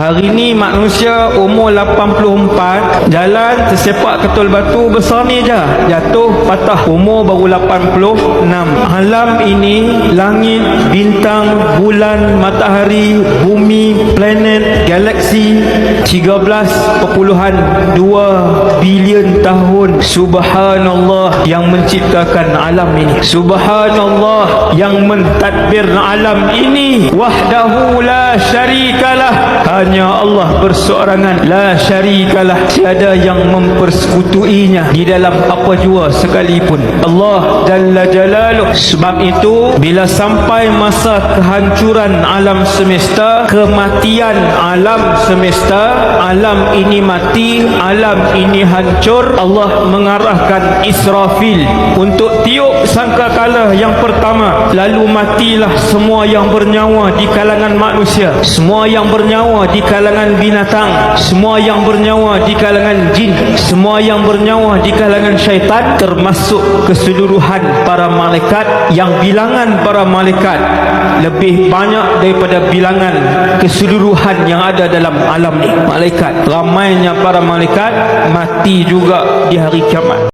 Hari ni manusia umur 84, jalan tersepak ketul batu besar ni je, jatuh patah, umur baru 86. Alam ini, langit, bintang, bulan, matahari, bumi, planet, galaksi 13.2 bilion tahun. Subhanallah yang menciptakan alam ini, subhanallah yang mentadbir alam ini. Wahdahu la syarikalah, hanya Allah berseorangan, la syarikalah, tiada yang mempersekutuinya di dalam apa jua sekalipun. Allah Jalla Jalaluh. Sebab itu bila sampai masa kehancuran alam semesta, kematian alam semesta, alam ini mati, alam ini hancur, Allah mengarahkan Israfil untuk tiup sangkakala yang pertama, lalu matilah semua yang bernyawa di kalangan manusia, semua yang bernyawa di kalangan binatang, semua yang bernyawa di kalangan jin, semua yang bernyawa di kalangan syaitan, termasuk keseluruhan para malaikat, yang bilangan para malaikat lebih banyak daripada bilangan keseluruhan yang ada dalam alam ni. Malaikat, ramainya para malaikat mati juga di hari kiamat.